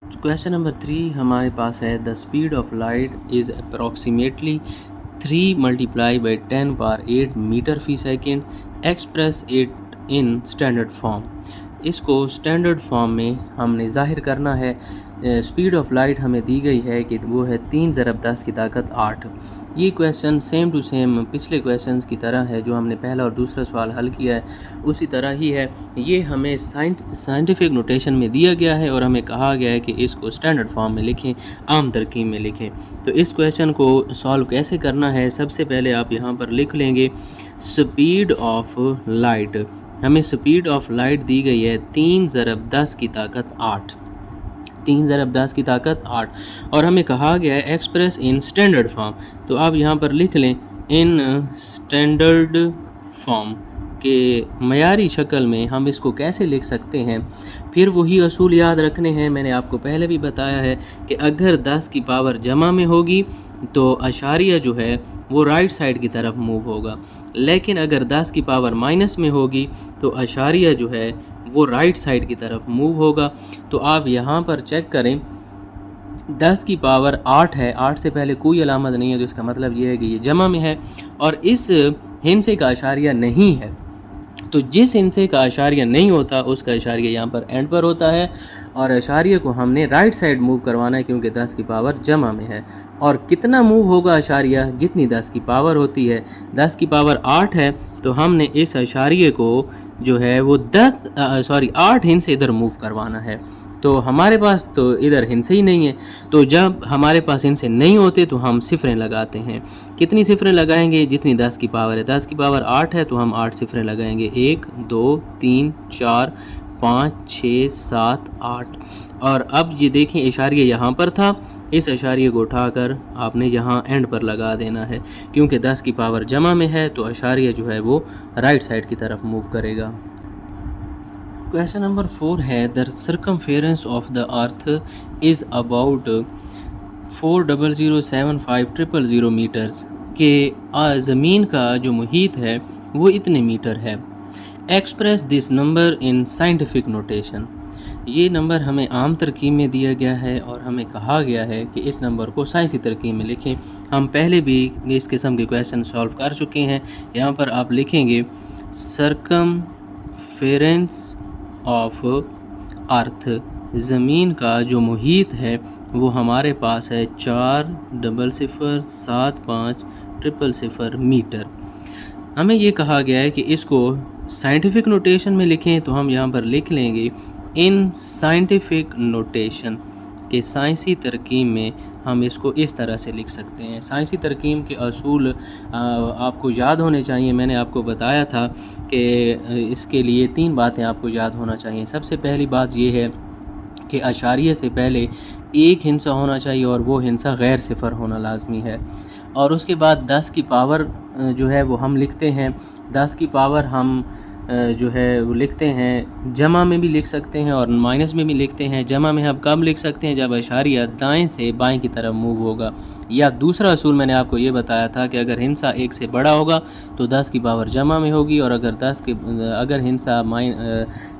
Question number 3 हमारे पास है the speed of light is approximately 3 multiply by 10 power 8 meter per second express it in standard form. इसको standard form में हमने ज़ाहिर करना है। स्पीड ऑफ लाइट हमें दी गई है कि वो है 3 ज़रब 10 की ताकत 8। ये क्वेश्चन सेम टू सेम पिछले क्वेश्चंस की तरह है जो हमने पहला और दूसरा सवाल हल किया है, उसी तरह ही है। ये हमें साइंटिफिक नोटेशन में दिया गया है और हमें कहा गया है कि इसको स्टैंडर्ड फॉर्म में लिखें, आम तरकीब में लिखें। तो इस क्वेश्चन को सॉल्व कैसे करना है, सबसे पहले आप यहाँ पर लिख लेंगे स्पीड ऑफ लाइट। हमें स्पीड ऑफ लाइट दी गई है 3 ज़रब 10 की ताकत 8, 3 ज़रब 10 की ताकत 8, और हमें कहा गया है एक्सप्रेस इन स्टैंडर्ड फॉर्म। तो आप यहाँ पर लिख लें इन स्टैंडर्ड फॉर्म के मयारी शक्ल में हम इसको कैसे लिख सकते हैं। फिर वही असूल याद रखने हैं, मैंने आपको पहले भी बताया है कि अगर 10 की पावर जमा में होगी तो अशारिया जो है वो राइट साइड की तरफ मूव होगा, लेकिन अगर 10 की पावर माइनस में होगी तो अशारिया जो है वो राइट साइड की तरफ मूव होगा। तो आप यहाँ पर चेक करें 10 की पावर 8 है, 8 से पहले कोई अलामत नहीं है, तो इसका मतलब ये है कि ये जमा में है और इस हिंसे का अशारिया नहीं है। तो जिस हिंसे का अशारिया नहीं होता उसका अशारिया यहाँ पर एंड पर होता है और अशारिया को हमने राइट साइड मूव करवाना है क्योंकि 10 की पावर जमा में है। और कितना मूव होगा अशारिया, जितनी 10 की पावर होती है। 10 की पावर 8 है तो हमने इस अशारिये को जो है वो 8 हिंसे इधर मूव करवाना है। तो हमारे पास तो इधर हिंसे ही नहीं है, तो जब हमारे पास हिंसे नहीं होते तो हम सिफरें लगाते हैं। कितनी सिफरें लगाएंगे, जितनी 10 की पावर है। 10 की पावर 8 है तो हम 8 सिफरें लगाएंगे, 1 2 3 4 5 6 7 8। और अब ये देखें इशारिया यहाँ पर था, इस इशारिये को उठाकर आपने यहाँ एंड पर लगा देना है क्योंकि 10 की पावर जमा में है तो अशारिया जो है वो राइट साइड की तरफ मूव करेगा। क्वेश्चन नंबर 4 है the circumference of the earth is about 4,007,500 meters के ज़मीन का जो मुहीत है वो इतने मीटर है। Express this number in scientific notation. ये नंबर हमें आम तरकीब में दिया गया है और हमें कहा गया है कि इस नंबर को साइंसी तरकीब में लिखें। हम पहले भी इस किस्म के क्वेश्चन सॉल्व कर चुके हैं। यहाँ पर आप लिखेंगे सर्कमफेरेंस ऑफ अर्थ, ज़मीन का जो मुहीत है वो हमारे पास है 4,007,500 मीटर। हमें ये कहा गया है कि इसको साइंटिफिक नोटेशन में लिखें, तो हम यहाँ पर लिख लेंगे इन साइंटिफिक नोटेशन के साइंसी तरकीब में हम इसको इस तरह से लिख सकते हैं। साइंसी तरकीब के असूल आपको याद होने चाहिए। मैंने आपको बताया था कि इसके लिए 3 बातें आपको याद होना चाहिए। सबसे पहली बात ये है कि अशारिये से पहले एक हिंसा होना चाहिए और वो हिंसा गैर सिफर होना लाजमी है। और उसके बाद 10 की पावर जो है वो हम लिखते हैं, 10 की पावर हम जो है वो लिखते हैं, जमा में भी लिख सकते हैं और माइनस में भी लिखते हैं। जमा में हम कब लिख सकते हैं, जब अशारिया दाएं से बाएं की तरफ मूव होगा। या दूसरा असूल मैंने आपको ये बताया था कि अगर हिंसा 1 से बड़ा होगा तो 10 की पावर जमा में होगी, और अगर हिंसा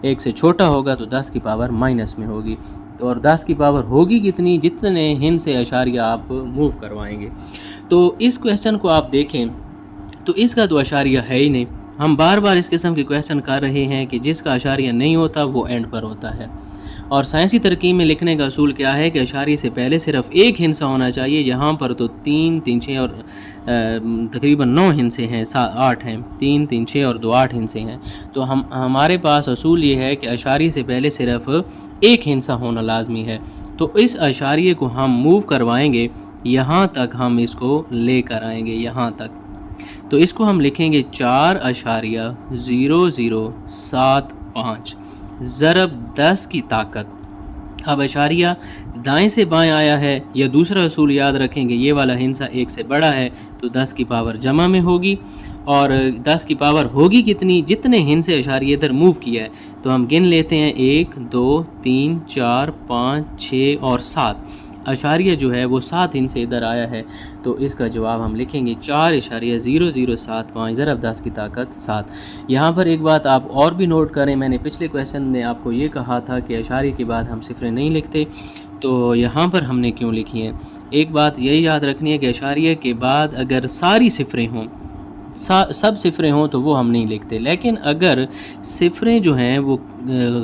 1 से छोटा होगा तो 10 की पावर माइनस में होगी। तो और 10 की पावर होगी कितनी, जितने हिंसे अशारिया आप मूव करवाएंगे। तो इस क्वेश्चन को आप देखें तो इसका तो अशारिया है ही नहीं। हम बार बार इस किस्म के क्वेश्चन कर रहे हैं कि जिसका अशारिया नहीं होता वो एंड पर होता है। और साइंसी तरकीब में लिखने का असूल क्या है कि अशारिये से पहले सिर्फ एक हिंसा होना चाहिए। यहाँ पर तो 3 3 6 और तकरीबन 9 हिंसे हैं, 8 हैं, 3 3 6 और 2 8 हिंसे हैं। तो हमारे पास असूल ये है कि अशारिये से पहले सिर्फ एक हिंसा होना लाजमी है। तो इस अशारिये को हम मूव करवाएंगे, यहाँ तक हम इसको ले कर आएंगे, यहाँ तक। तो इसको हम लिखेंगे 4,0075 ज़रब 10 की ताकत। अब अशारिया दाएं से बाएं आया है, या दूसरा असूल याद रखेंगे, ये वाला हिंसा 1 से बड़ा है तो 10 की पावर जमा में होगी। और 10 की पावर होगी कितनी, जितने हिंसे अशारिया इधर मूव किया है। तो हम गिन लेते हैं 1 2 3 4 5 6 और 7। अशारिया जो है वो 7 हिंसे इधर आया है, तो इसका जवाब हम लिखेंगे 4,0075 ज़रब 10 की ताकत 7। यहाँ पर एक बात आप और भी नोट करें, मैंने पिछले क्वेश्चन में आपको ये कहा था कि अशारिये के बाद हम सिफरें नहीं लिखते। تو یہاں پر ہم نے کیوں لکھی ہیں؟ ایک بات یہی یاد رکھنی ہے کہ اشاریہ کے بعد اگر ساری صفریں ہوں، سب صفریں ہوں تو وہ ہم نہیں لکھتے، لیکن اگر صفریں جو ہیں وہ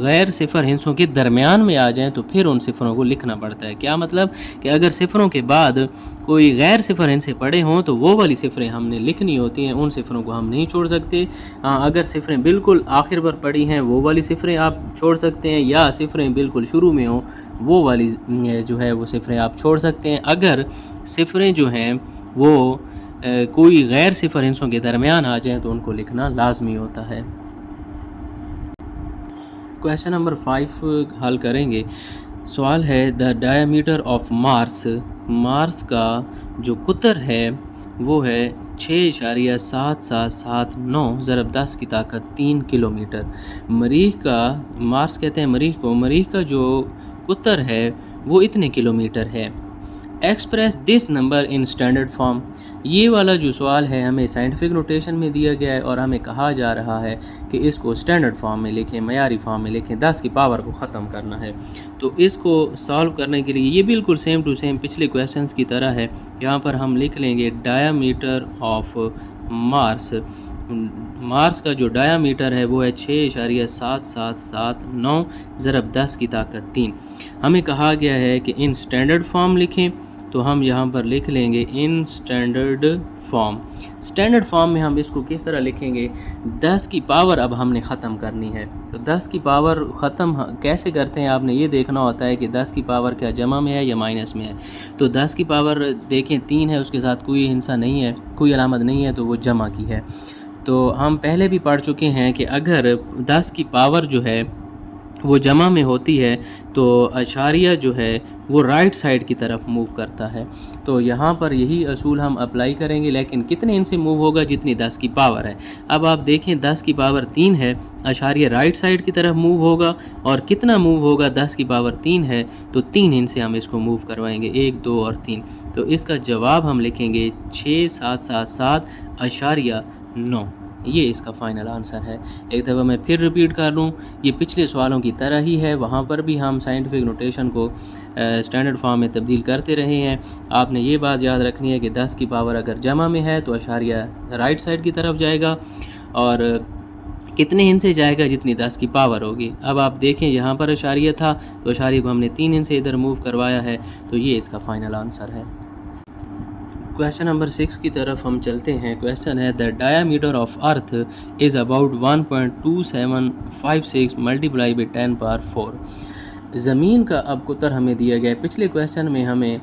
غیر صفر ہندسوں کے درمیان میں آ جائیں تو پھر ان صفروں کو لکھنا پڑتا ہے۔ کیا مطلب کہ اگر صفروں کے بعد کوئی غیر صفر ہندسے پڑے ہوں تو وہ والی صفریں ہم نے لکھنی ہوتی ہیں، ان صفروں کو ہم نہیں چھوڑ سکتے۔ اگر صفریں بالکل آخر پر پڑی ہیں وہ والی صفریں آپ چھوڑ سکتے ہیں، یا صفریں بالکل شروع میں ہوں وہ والی جو ہے وہ صفریں آپ چھوڑ سکتے ہیں۔ اگر صفریں جو ہیں وہ کوئی غیر صفر ہندسوں کے درمیان آ جائیں تو ان کو لکھنا لازمی ہوتا ہے۔ کویشچن نمبر 5 حل کریں گے۔ سوال ہے دا ڈایامیٹر آف مارس، مارس کا جو قطر ہے وہ ہے 6.7779 ضرب 10 کی طاقت 3 کلومیٹر۔ مریخ کا، مارس کہتے ہیں مریخ کو، مریخ کا جو قطر ہے وہ اتنے کلومیٹر ہے۔ Express this number in standard form, یہ والا جو سوال ہے ہمیں سائنٹیفک نوٹیشن میں دیا گیا ہے اور ہمیں کہا جا رہا ہے کہ اس کو اسٹینڈرڈ فارم میں لکھیں، معیاری فارم میں لکھیں، 10 کی پاور کو ختم کرنا ہے۔ تو اس کو سالو کرنے کے لیے یہ بالکل سیم ٹو سیم پچھلے کویسچنس کی طرح ہے۔ یہاں پر ہم لکھ لیں گے ڈایامیٹر آف مارس، مارس کا جو ڈایامیٹر ہے وہ ہے 6.7779 ضرب 10 کی طاقت 3۔ ہمیں کہا گیا ہے کہ ان اسٹینڈرڈ فارم لکھیں، تو ہم یہاں پر لکھ لیں گے ان اسٹینڈرڈ فارم۔ اسٹینڈرڈ فارم میں ہم اس کو کس طرح لکھیں گے؟ 10 کی پاور اب ہم نے ختم کرنی ہے، تو 10 کی پاور ختم کیسے کرتے ہیں آپ نے یہ دیکھنا ہوتا ہے کہ 10 کی پاور کیا جمع میں ہے یا مائنس میں ہے۔ تو 10 کی پاور دیکھیں 3 ہے، اس کے ساتھ کوئی ہندسہ نہیں ہے، کوئی علامت نہیں ہے، تو وہ جمع کی ہے۔ تو ہم پہلے بھی پڑھ چکے ہیں کہ اگر 10 کی پاور جو ہے وہ جمع میں ہوتی ہے تو اشاریہ جو ہے وہ رائٹ سائڈ کی طرف موو کرتا ہے۔ تو یہاں پر یہی اصول ہم اپلائی کریں گے، لیکن کتنے ان سے موو ہوگا؟ جتنی 10 کی پاور ہے۔ اب آپ دیکھیں 10 کی پاور 3 ہے، اشاریہ رائٹ سائڈ کی طرف موو ہوگا، اور کتنا موو ہوگا؟ 10 کی پاور 3 ہے تو 3 ان سے ہم اس کو موو کروائیں گے، 1 2 اور 3۔ تو اس کا جواب ہم لکھیں گے 6777.9۔ یہ اس کا فائنل آنسر ہے۔ ایک دفعہ میں پھر ریپیٹ کر لوں، یہ پچھلے سوالوں کی طرح ہی ہے، وہاں پر بھی ہم سائنٹیفک نوٹیشن کو اسٹینڈرڈ فارم میں تبدیل کرتے رہے ہیں۔ آپ نے یہ بات یاد رکھنی ہے کہ 10 کی پاور اگر جمع میں ہے تو اشاریہ رائٹ سائڈ کی طرف جائے گا، اور کتنے ہندسے جائے گا؟ جتنی 10 کی پاور ہوگی۔ اب آپ دیکھیں یہاں پر اشاریہ تھا تو اشاریہ کو ہم نے 3 ہندسے ادھر موو کروایا ہے، تو یہ اس کا فائنل آنسر ہے۔ کویشچن نمبر 6 کی طرف ہم چلتے ہیں۔ کویشچن ہے the diameter of earth is about 1.2756 multiply by 10 power 4۔ زمین کا اب قطر ہمیں دیا گیا ہے۔ پچھلے کویشچن میں ہمیں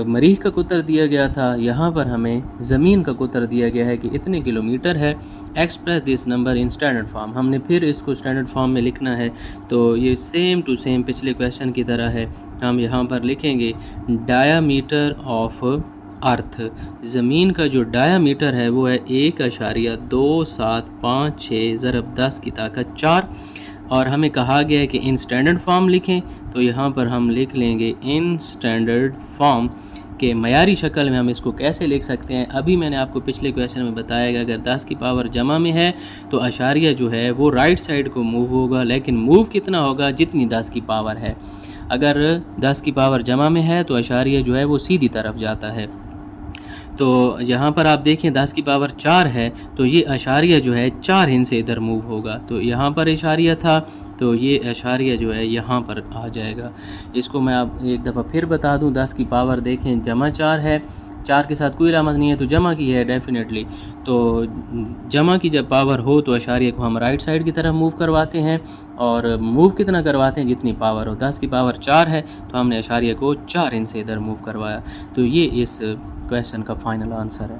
مریخ کا قطر دیا گیا تھا، یہاں پر ہمیں زمین کا قطر دیا گیا ہے کہ اتنے کلومیٹر ہے۔ Express this number in standard form, ہم نے پھر اس کو اسٹینڈرڈ فارم میں لکھنا ہے۔ تو یہ سیم ٹو سیم پچھلے کویشچن کی طرح ہے، ہم یہاں پر لکھیں گے ڈایامیٹر آف ارتھ، زمین کا جو ڈایامیٹر ہے وہ ہے 1.2756 ضرب 10 کی طاقت 4، اور ہمیں کہا گیا ہے کہ ان اسٹینڈرڈ فارم لکھیں، تو یہاں پر ہم لکھ لیں گے ان اسٹینڈرڈ فارم کے معیاری شکل میں ہم اس کو کیسے لکھ سکتے ہیں؟ ابھی میں نے آپ کو پچھلے کویشچن میں بتایا کہ اگر 10 کی پاور جمع میں ہے تو اشاریہ جو ہے وہ رائٹ سائڈ کو موو ہوگا، لیکن موو کتنا ہوگا؟ جتنی 10 کی پاور ہے۔ اگر 10 کی پاور جمع میں ہے تو اشاریہ جو ہے وہ سیدھی طرف جاتا ہے۔ تو یہاں پر آپ دیکھیں 10 کی پاور 4 ہے تو یہ اشاریہ جو ہے 4 ہندسے ادھر موو ہوگا، تو یہاں پر اشاریہ تھا تو یہ اشاریہ جو ہے یہاں پر آ جائے گا۔ اس کو میں آپ ایک دفعہ پھر بتا دوں، 10 کی پاور دیکھیں جمع 4 ہے، 4 کے ساتھ کوئی علامت نہیں ہے تو جمع کی ہے ڈیفینیٹلی۔ تو جمع کی جب پاور ہو تو اشاریہ کو ہم رائٹ سائڈ کی طرف موو کرواتے ہیں، اور موو کتنا کرواتے ہیں؟ جتنی پاور ہو۔ 10 کی پاور 4 ہے تو ہم نے اشاریہ کو 4 ہندسے ادھر موو کروایا، تو یہ اس کویشچن کا فائنل آنسر ہے۔